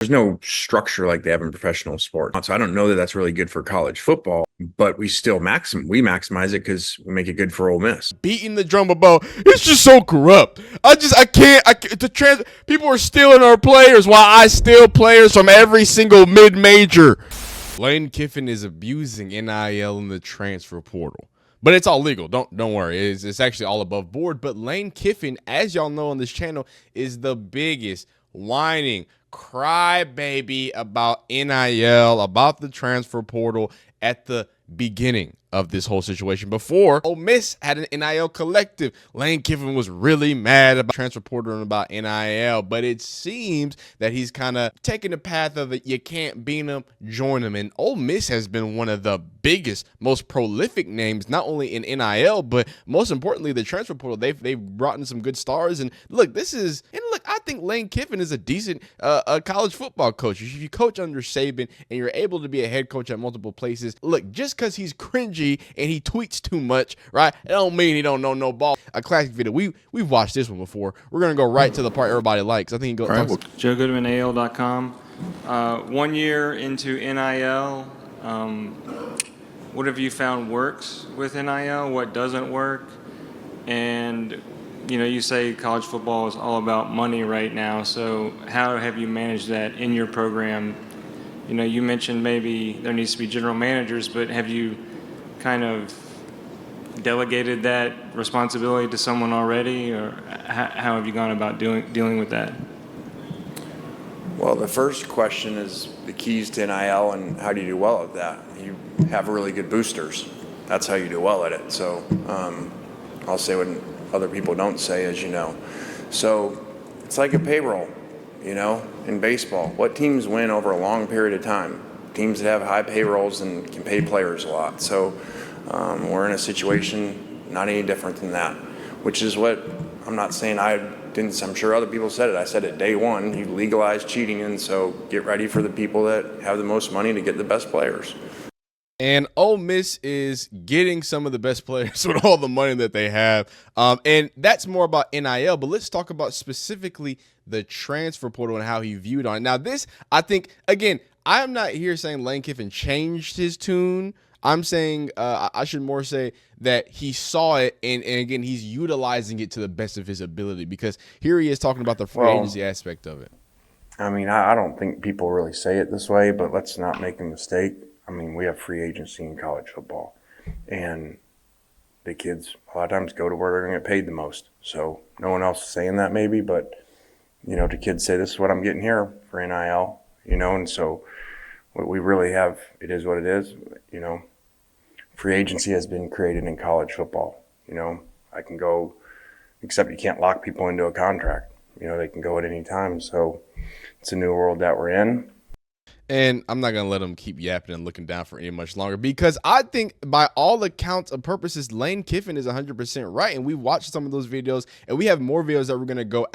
There's no structure like they have in professional sports. So I don't know that that's really good for college football, but we still maximize it because we make it good for Ole Miss. Beating the drum about it's just so corrupt. I can't. People are stealing our players while I steal players from every single mid-major. Lane Kiffin is abusing NIL in the transfer portal. But it's all legal. Don't worry. It's actually all above board. But Lane Kiffin, as y'all know on this channel, is the biggest whining crybaby about NIL, about the transfer portal at the beginning of this whole situation. Before Ole Miss had an NIL collective, Lane Kiffin was really mad about transfer portal and about NIL, but it seems that he's kind of taking the path of it. You can't beat them, join them. And Ole Miss has been one of the biggest, most prolific names, not only in NIL, but most importantly, the transfer portal. They've brought in some good stars. And look, I think Lane Kiffin is a decent a college football coach. If you coach under Saban and you're able to be a head coach at multiple places, look, just because he's cringy and he tweets too much, right? It don't mean he don't know no ball. A classic video. We've watched this one before. We're gonna go right to the part everybody likes. I think he goes. Right. JoeGoodmanAL.com. 1 year into NIL, what have you found works with NIL? What doesn't work? And you say college football is all about money right now. So how have you managed that in your program? You mentioned maybe there needs to be general managers, but have you kind of delegated that responsibility to someone already, or how have you gone about dealing with that? Well, the first question is the keys to NIL and how do you do well at that? You have really good boosters. That's how you do well at it. So I'll say what other people don't say, as you know. So it's like a payroll, in baseball. What teams win over a long period of time? Teams that have high payrolls and can pay players a lot. So we're in a situation not any different than that, which is what I'm not saying I'm sure other people said it. I said it day one, you legalized cheating, and so get ready for the people that have the most money to get the best players. And Ole Miss is getting some of the best players with all the money that they have. And that's more about NIL, but let's talk about specifically the transfer portal and how he viewed on it. Now, this, I think, again, I'm not here saying Lane Kiffin changed his tune. I'm saying I should more say that he saw it, and again, he's utilizing it to the best of his ability, because here he is talking about the free agency aspect of it. I mean, I don't think people really say it this way, but let's not make a mistake. I mean, we have free agency in college football, and the kids a lot of times go to where they're going to get paid the most. So no one else is saying that maybe, but, the kids say, this is what I'm getting here for NIL, and so what we really have, it is what it is, Free agency has been created in college football. I can go, except you can't lock people into a contract. They can go at any time. So it's a new world that we're in. And I'm not going to let him keep yapping and looking down for any much longer, because I think by all accounts of purposes, Lane Kiffin is 100% right. And we watched some of those videos, and we have more videos that we're going to go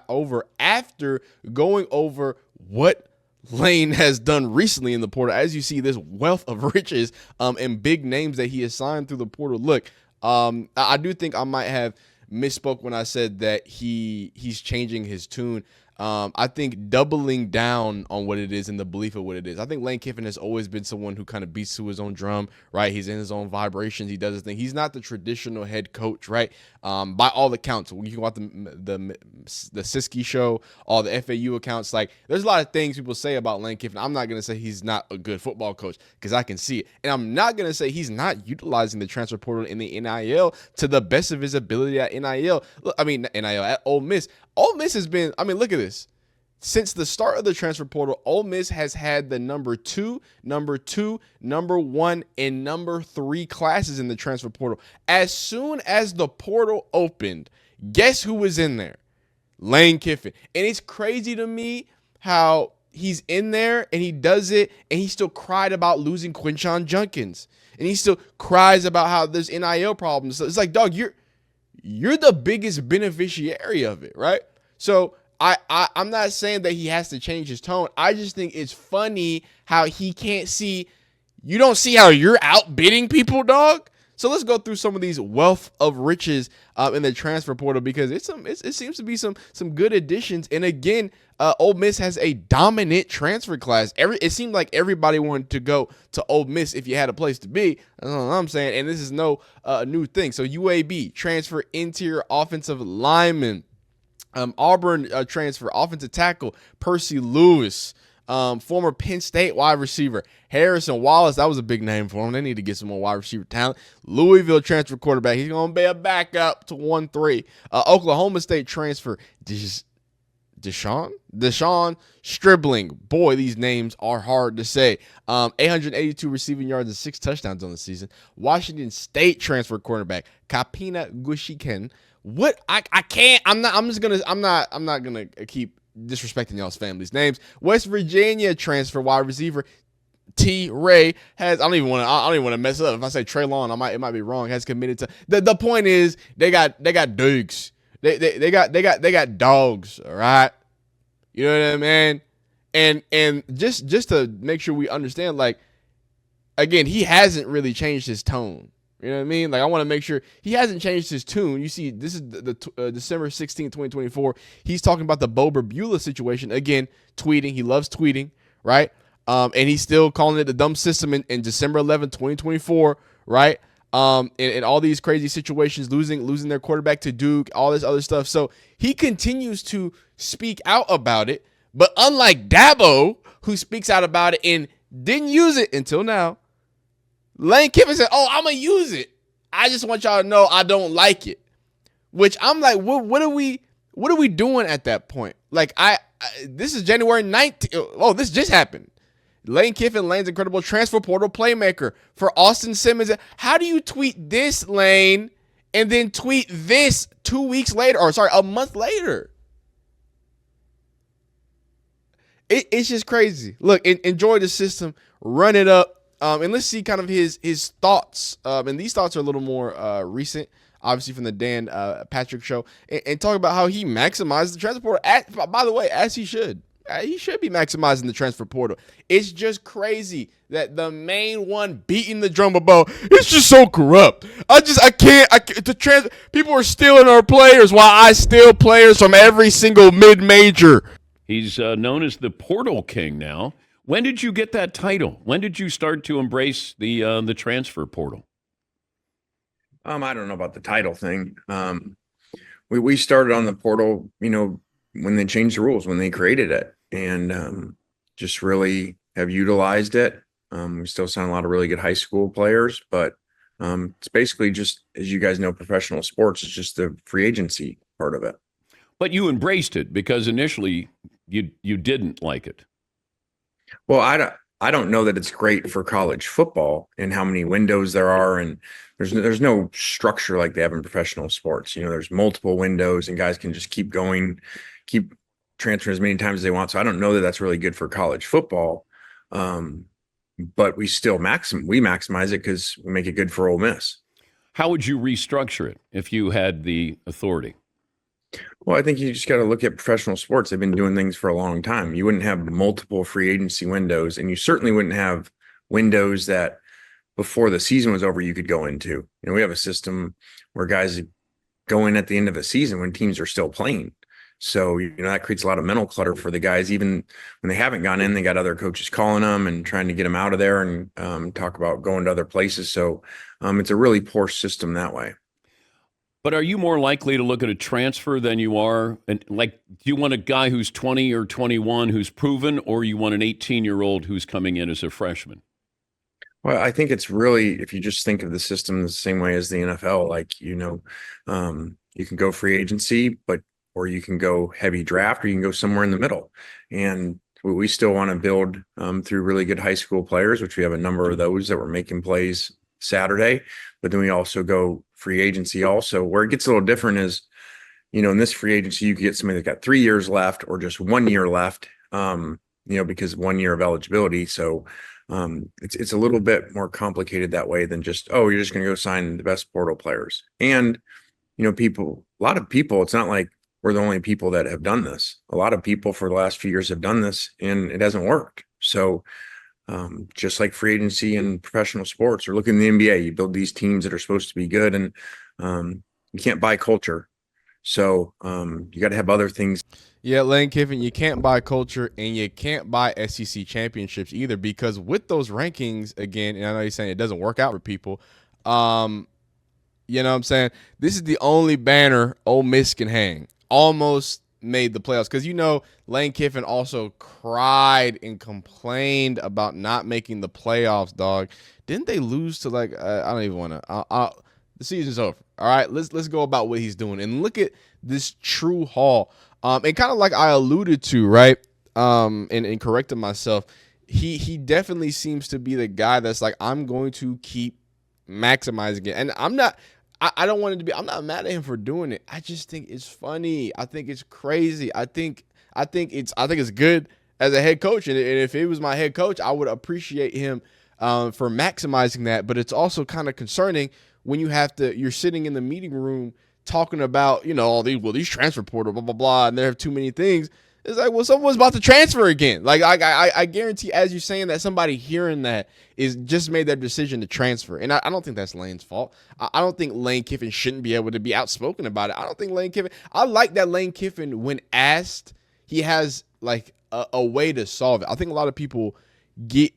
over after going over what Lane has done recently in the portal. As you see, this wealth of riches and big names that he has signed through the portal. Look, I do think I might have misspoke when I said that he's changing his tune. I think doubling down on what it is and the belief of what it is. I think Lane Kiffin has always been someone who kind of beats to his own drum, right? He's in his own vibrations. He does his thing. He's not the traditional head coach, right? By all accounts, you can watch the Siski show, all the FAU accounts. Like, there's a lot of things people say about Lane Kiffin. I'm not going to say he's not a good football coach, because I can see it. And I'm not going to say he's not utilizing the transfer portal in the NIL to the best of his ability at NIL. Look, NIL at Ole Miss. Ole Miss has been, look at this. Since the start of the transfer portal, Ole Miss has had the number 2, number 1, and number 3 classes in the transfer portal. As soon as the portal opened, guess who was in there? Lane Kiffin. And it's crazy to me how he's in there and he does it, and he still cried about losing Quinshon Judkins. And he still cries about how there's NIL problems. So it's like, dog, you're the biggest beneficiary of it, right? So I'm not saying that he has to change his tone. I just think it's funny how he can't see. You don't see how you're outbidding people, dog? So let's go through some of these wealth of riches in the transfer portal, because it seems to be some good additions. And again, Ole Miss has a dominant transfer class. It seemed like everybody wanted to go to Ole Miss if you had a place to be. That's what I'm saying. And this is no new thing. So UAB transfer interior offensive lineman. Auburn transfer offensive tackle Percy Lewis. Former Penn State wide receiver Harrison Wallace. That was a big name for him. They need to get some more wide receiver talent. Louisville transfer quarterback. He's going to be a backup to 1-3. Oklahoma State transfer Deshaun Stribling. Boy, these names are hard to say. 882 receiving yards and 6 touchdowns on the season. Washington State transfer quarterback Kapina Gushiken. What I can't. I'm not gonna keep disrespecting y'all's families' names. West Virginia transfer wide receiver T. Ray has. I don't even want to mess it up. If I say Treylon, it might be wrong. Has committed to. The point is they got dudes. They got dogs. All right. You know what I mean? And just to make sure we understand, like, again, he hasn't really changed his tone. You know what I mean? Like, I want to make sure he hasn't changed his tune. You see, this is the December 16th, 2024. He's talking about the Bo Beulah situation. Again, tweeting. He loves tweeting, right? And he's still calling it the dumb system in December 11th, 2024, right? And all these crazy situations, losing their quarterback to Duke, all this other stuff. So he continues to speak out about it. But unlike Dabo, who speaks out about it and didn't use it until now, Lane Kiffin said, "Oh, I'm gonna use it. I just want y'all to know I don't like it." Which I'm like, what are we doing at that point? Like, this is January 19th. Oh, this just happened. Lane Kiffin lands incredible transfer portal playmaker for Austin Simmons. How do you tweet this, Lane, and then tweet this 2 weeks later, or sorry, a month later? It's just crazy. Look, enjoy the system, run it up. And let's see kind of his thoughts. And these thoughts are a little more recent, obviously from the Dan Patrick show, and talk about how he maximized the transfer portal. By the way, as he should. He should be maximizing the transfer portal. It's just crazy that the main one beating the drum about it's just so corrupt. I can't. People are stealing our players while I steal players from every single mid-major. He's known as the Portal King now. When did you get that title? When did you start to embrace the transfer portal? I don't know about the title thing. We started on the portal, when they changed the rules, when they created it, and just really have utilized it. We still sign a lot of really good high school players, but it's basically just, as you guys know, professional sports. It's just the free agency part of it. But you embraced it because initially you didn't like it. Well, I don't know that it's great for college football and how many windows there are, and there's no structure like they have in professional sports. There's multiple windows, and guys can just keep transferring as many times as they want. So I don't know that that's really good for college football. But we still maximize it because we make it good for Ole Miss. How would you restructure it if you had the authority? Well, I think you just got to look at professional sports. They've been doing things for a long time. You wouldn't have multiple free agency windows, and you certainly wouldn't have windows that before the season was over you could go into. We have a system where guys go in at the end of the season when teams are still playing. So, that creates a lot of mental clutter for the guys. Even when they haven't gone in, they got other coaches calling them and trying to get them out of there and talk about going to other places. So it's a really poor system that way. But are you more likely to look at a transfer than you are? And do you want a guy who's 20 or 21 who's proven, or you want an 18-year-old who's coming in as a freshman? Well, I think it's really, if you just think of the system the same way as the NFL, you can go free agency, or you can go heavy draft, or you can go somewhere in the middle. And we still want to build through really good high school players, which we have a number of those that were making plays Saturday. But then we also go free agency also. Where it gets a little different is, in this free agency, you could get somebody that got 3 years left or just 1 year left, because 1 year of eligibility. So it's a little bit more complicated that way than just, you're just going to go sign the best portal players. And, a lot of people, it's not like we're the only people that have done this. A lot of people for the last few years have done this, and it hasn't worked. So just like free agency and professional sports, or look in the NBA. You build these teams that are supposed to be good, and you can't buy culture. So you got to have other things. Yeah, Lane Kiffin, you can't buy culture and you can't buy SEC championships either, because with those rankings, again, and I know you're saying it doesn't work out for people, you know what I'm saying? This is the only banner Ole Miss can hang. Almost made the playoffs, because Lane Kiffin also cried and complained about not making the playoffs, dog. Didn't they lose to I don't even want to. The season's over. All right, let's go about what he's doing and look at this true haul. And kind of like I alluded to, right? And correcting myself, he definitely seems to be the guy that's like, I'm going to keep maximizing it. And I don't want it to be, I'm not mad at him for doing it. I just think it's funny. I think it's crazy. I think it's good as a head coach. And if it was my head coach, I would appreciate him for maximizing that. But it's also kind of concerning when you're sitting in the meeting room talking about, all these transfer portal, blah, blah, blah, and there have too many things. It's like, well, someone's about to transfer again. Like, I guarantee, as you're saying that, somebody hearing that is just made their decision to transfer. And I don't think that's Lane's fault. I don't think Lane Kiffin shouldn't be able to be outspoken about it. I don't think Lane Kiffin, I like that Lane Kiffin, when asked, he has like a way to solve it. I think a lot of people get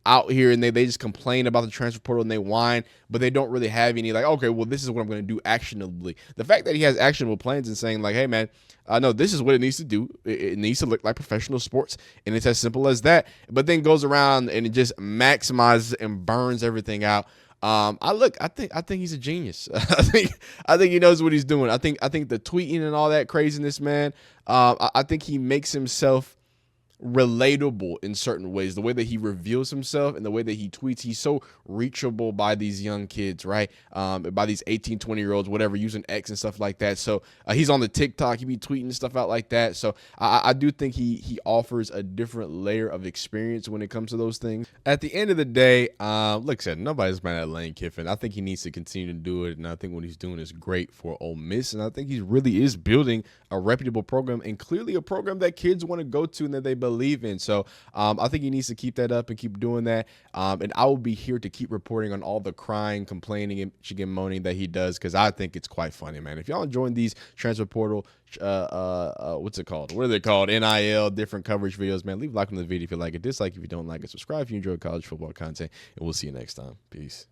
out here and they just complain about the transfer portal and they whine, but they don't really have any okay, well, this is what I'm going to do actionably. The fact that he has actionable plans and saying hey man, no, this is what it needs to do. It needs to look like professional sports, and it's as simple as that. But then goes around and it just maximizes and burns everything out. I think he's a genius. I think he knows what he's doing. I think the tweeting and all that craziness, man. I think he makes himself relatable in certain ways. The way that he reveals himself and the way that he tweets, he's so reachable by these young kids, right? By these 18, 20-year-olds, whatever, using X and stuff like that. So he's on the TikTok, he be tweeting stuff out like that. So I do think he offers a different layer of experience when it comes to those things. At the end of the day, like I said, nobody's mad at Lane Kiffin. I think he needs to continue to do it, and I think what he's doing is great for Ole Miss, and I think he really is building a reputable program, and clearly a program that kids want to go to and that they believe in. So I think he needs to keep that up and keep doing that. And I will be here to keep reporting on all the crying, complaining, and chicken moaning that he does, because I think it's quite funny, man. If y'all enjoying these transfer portal, what's it called? What are they called? NIL, different coverage videos, man. Leave a like on the video if you like it. Dislike if you don't like it. Subscribe if you enjoy college football content, and we'll see you next time. Peace.